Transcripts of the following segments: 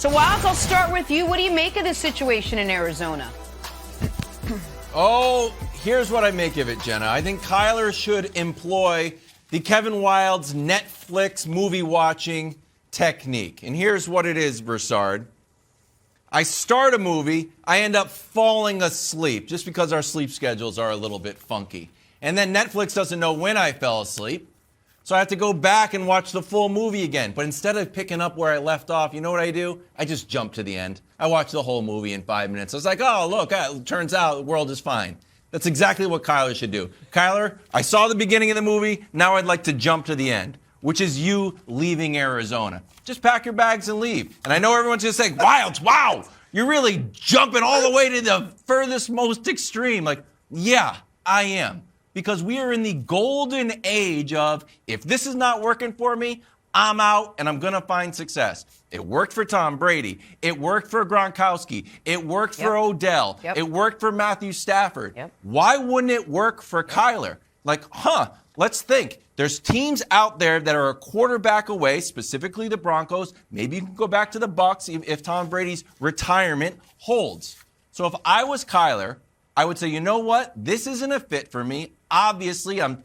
So, Wiles, I'll start with you. What do you make of this situation in Arizona? Here's what I make of it, Jenna. I think Kyler should employ the Kevin Wildes Netflix movie watching technique. And here's what it is, Broussard. I start a movie, I end up falling asleep just because our sleep schedules are a little bit funky. And then Netflix doesn't know when I fell asleep. So I have to go back and watch the full movie again. But instead of picking up where I left off, you know what I do? I just jump to the end. I watch the whole movie in 5 minutes. I was like, oh, look, it turns out the world is fine. That's exactly what Kyler should do. Kyler, I saw the beginning of the movie. Now I'd like to jump to the end, which is you leaving Arizona. Just pack your bags and leave. And I know everyone's going to say, Wildes, wow, you're really jumping all the way to the furthest, most extreme. Like, yeah, I am. Because we are in the golden age of, if this is not working for me, I'm out and I'm going to find success. It worked for Tom Brady. It worked for Gronkowski. It worked for Odell. It worked for Matthew Stafford. Why wouldn't it work for Kyler? Like, let's think. There's teams out there that are a quarterback away, specifically the Broncos. Maybe you can go back to the Bucs if Tom Brady's retirement holds. So if I was Kyler, I would say, you know what? This isn't a fit for me. Obviously, I'm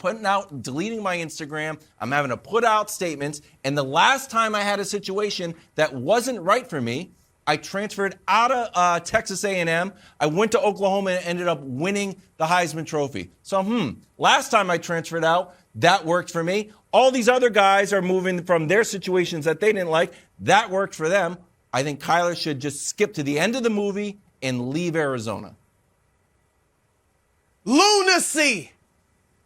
deleting my Instagram. I'm having to put out statements. And the last time I had a situation that wasn't right for me, I transferred out of Texas A&M. I went to Oklahoma and ended up winning the Heisman Trophy. So, last time I transferred out, that worked for me. All these other guys are moving from their situations that they didn't like. That worked for them. I think Kyler should just skip to the end of the movie and leave Arizona. Lunacy.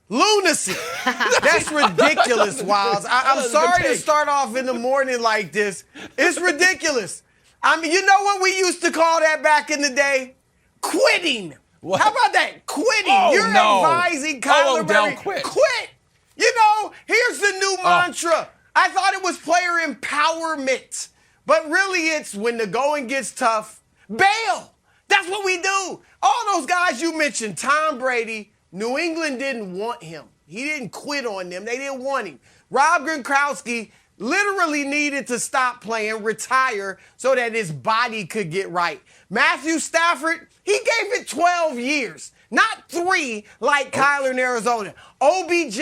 That's ridiculous, Wildes. I'm sorry to start off in the morning like this. It's ridiculous. I mean, you know what we used to call that back in the day? Quitting. What? How about that? Quitting. You're advising Kyler Murray. Quit. You know, here's the new mantra. I thought it was player empowerment. But really it's when the going gets tough, bail. That's what we do. All those guys you mentioned, Tom Brady, New England didn't want him. He didn't quit on them. They didn't want him. Rob Gronkowski literally needed to stop playing, retire, so that his body could get right. Matthew Stafford, he gave it 12 years, not 3 like Kyler in Arizona. OBJ,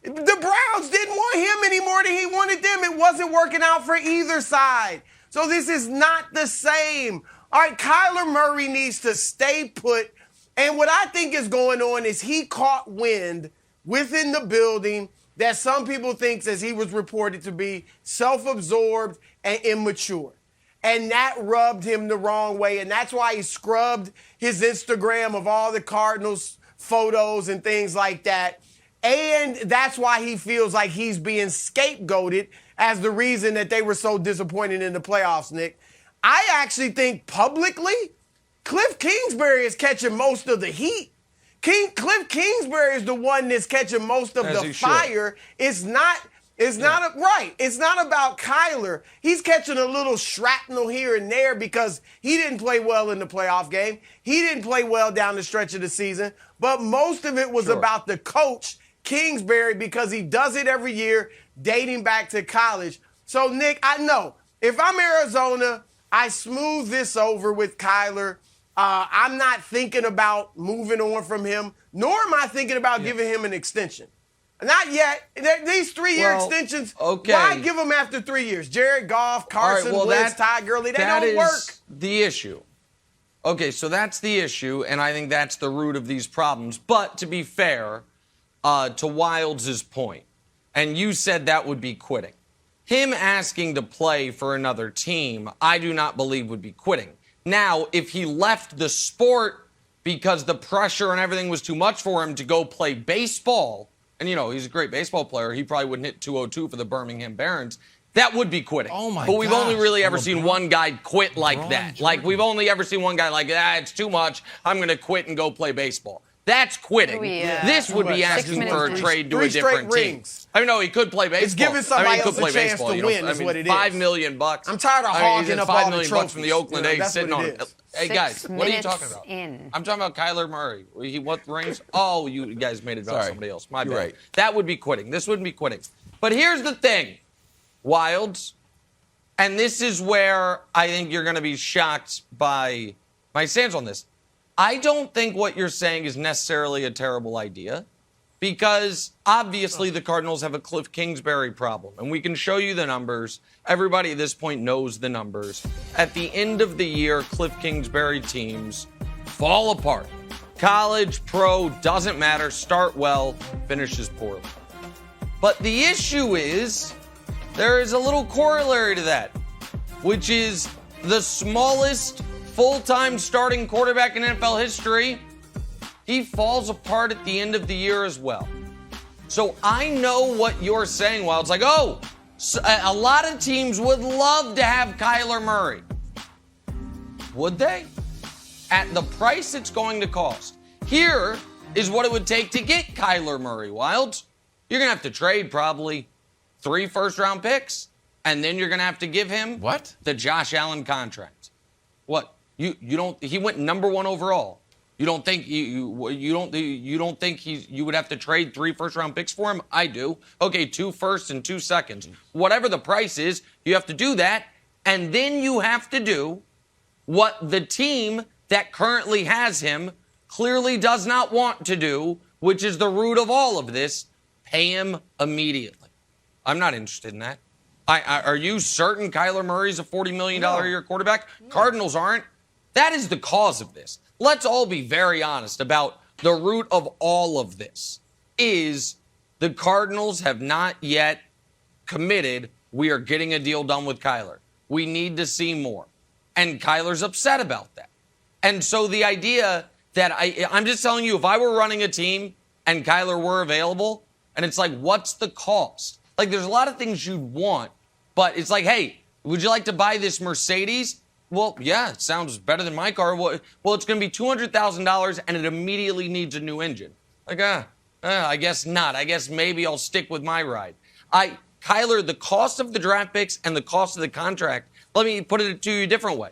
the Browns didn't want him any more than he wanted them. It wasn't working out for either side. So this is not the same. All right, Kyler Murray needs to stay put. And what I think is going on is he caught wind within the building that some people think, as he was reported to be, self-absorbed and immature. And that rubbed him the wrong way. And that's why he scrubbed his Instagram of all the Cardinals photos and things like that. And that's why he feels like he's being scapegoated as the reason that they were so disappointed in the playoffs, Nick. I actually think publicly, Cliff Kingsbury is catching most of the heat. Cliff Kingsbury is the one that's catching most of the fire. It's not about Kyler. He's catching a little shrapnel here and there because he didn't play well in the playoff game. He didn't play well down the stretch of the season. But most of it was about the coach, Kingsbury, because he does it every year, dating back to college. So, Nick, I know if I'm Arizona, I smooth this over with Kyler. I'm not thinking about moving on from him, nor am I thinking about giving him an extension. Not yet. These 3-year extensions, why give them after 3 years? Jared Goff, Carson Wentz, Todd Gurley, they don't work. That is the issue. Okay, so that's the issue, and I think that's the root of these problems. But to be fair, to Wildes' point, and you said that would be quitting. Him asking to play for another team, I do not believe would be quitting. Now, if he left the sport because the pressure and everything was too much for him to go play baseball, and, you know, he's a great baseball player. He probably wouldn't hit 202 for the Birmingham Barons. That would be quitting. Oh, my But we've only really ever LeBron. seen one guy quit like that. Jordan. Like, we've only ever seen one guy like, it's too much. I'm going to quit and go play baseball. That's quitting. This would be asking for a trade to a different team. I mean, no, he could play baseball. It's giving somebody else a chance to win is what it is. $5 million. I'm tired of hogging up all the trophies. $5 million from the Oakland A's sitting on. Hey, 6 guys, what are you talking minutes about? in. I'm talking about Kyler Murray. What rings? Oh, you guys made it about somebody else. My bad. Right. That would be quitting. This wouldn't be quitting. But here's the thing, Wildes. And this is where I think you're going to be shocked by my stance on this. I don't think what you're saying is necessarily a terrible idea because obviously the Cardinals have a Cliff Kingsbury problem, and we can show you the numbers. Everybody at this point knows the numbers. At the end of the year, Cliff Kingsbury teams fall apart. College, pro, doesn't matter. Start well, finishes poorly. But the issue is there is a little corollary to that, which is the smallest full-time starting quarterback in NFL history. He falls apart at the end of the year as well. So I know what you're saying, Wild. It's like, oh, a lot of teams would love to have Kyler Murray. Would they? At the price it's going to cost. Here is what it would take to get Kyler Murray, Wilds. You're going to have to trade probably 3 first-round picks, and then you're going to have to give him the Josh Allen contract. What? You don't? He went number 1 overall. You don't think you don't think you would have to trade 3 first-round picks for him? I do. Okay, 2 firsts and 2 seconds. Whatever the price is, you have to do that, and then you have to do what the team that currently has him clearly does not want to do, which is the root of all of this: pay him immediately. I'm not interested in that. Are you certain Kyler Murray's a $40 million a year quarterback? No. Cardinals aren't. That is the cause of this. Let's all be very honest about the root of all of this is the Cardinals have not yet committed, we are getting a deal done with Kyler. We need to see more. And Kyler's upset about that. And so the idea that I'm just telling you, if I were running a team and Kyler were available, and it's like, what's the cost? Like, there's a lot of things you'd want, but it's like, hey, would you like to buy this Mercedes? Well, yeah, it sounds better than my car. Well, it's going to be $200,000, and it immediately needs a new engine. Like, I guess not. I guess maybe I'll stick with my ride. Kyler, the cost of the draft picks and the cost of the contract, let me put it to you a different way.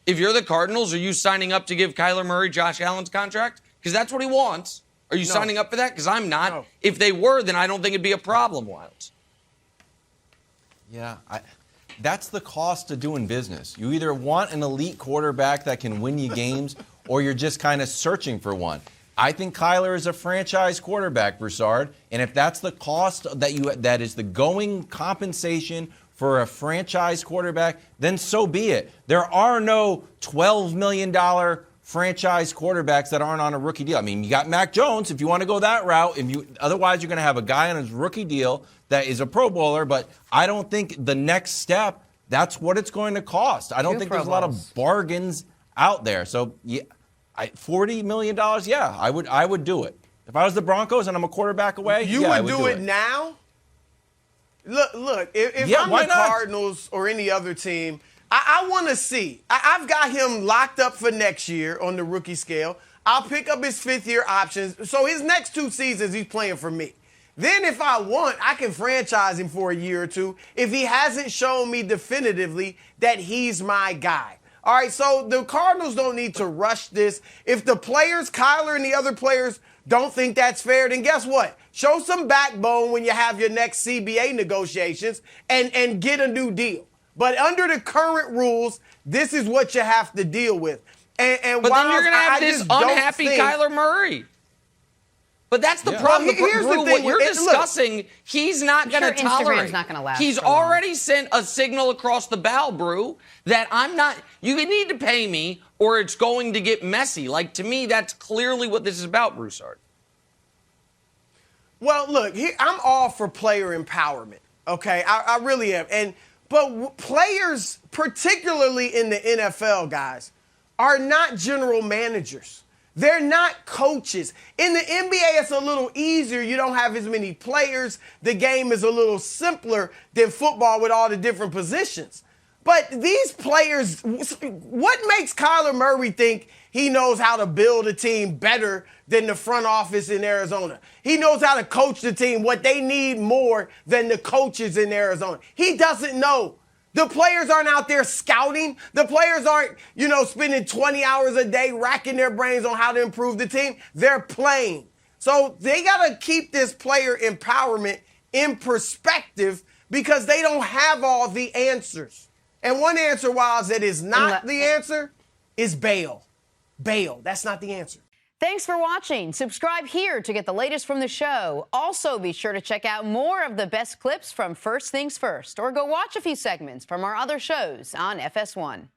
If you're the Cardinals, are you signing up to give Kyler Murray Josh Allen's contract? Because that's what he wants. Are you signing up for that? Because I'm not. No. If they were, then I don't think it'd be a problem, Wilds. Yeah, that's the cost of doing business. You either want an elite quarterback that can win you games, or you're just kind of searching for one. I think Kyler is a franchise quarterback, Broussard, and if that's the cost that is the going compensation for a franchise quarterback, then so be it. There are no $12 million franchise quarterbacks that aren't on a rookie deal. I mean, you got Mac Jones if you want to go that route. Otherwise, you're going to have a guy on his rookie deal that is a Pro Bowler, but I don't think the next step, that's what it's going to cost. I don't think there's a lot of bargains out there. So, yeah, $40 million, yeah, I would do it. If I was the Broncos and I'm a quarterback away, I would do it now? Look, if I'm the Cardinals or any other team, I want to see. I've got him locked up for next year on the rookie scale. I'll pick up his 5th-year options. So his next 2 seasons, he's playing for me. Then if I want, I can franchise him for a year or 2 if he hasn't shown me definitively that he's my guy. All right, so the Cardinals don't need to rush this. If the players, Kyler and the other players, don't think that's fair, then guess what? Show some backbone when you have your next CBA negotiations and get a new deal. But under the current rules, this is what you have to deal with. But then you're going to have this unhappy Kyler Murray. But that's the problem. Here's the thing. What you're discussing, he's not going to tolerate. Instagram's not going to last. He's already sent a signal across the bow, Brew, that I'm not. You need to pay me, or it's going to get messy. Like, to me, that's clearly what this is about, Broussard. Well, look, I'm all for player empowerment. Okay, I really am. But players, particularly in the NFL, guys, are not general managers. They're not coaches. In the NBA, it's a little easier. You don't have as many players. The game is a little simpler than football with all the different positions. But these players, what makes Kyler Murray think he knows how to build a team better than the front office in Arizona? He knows how to coach the team, what they need more than the coaches in Arizona. He doesn't know. The players aren't out there scouting. The players aren't, spending 20 hours a day racking their brains on how to improve the team. They're playing. So they got to keep this player empowerment in perspective because they don't have all the answers. And one answer, Wiles, that is not the answer is bail. Bail. That's not the answer. Thanks for watching. Subscribe here to get the latest from the show. Also, be sure to check out more of the best clips from First Things First, or go watch a few segments from our other shows on FS1.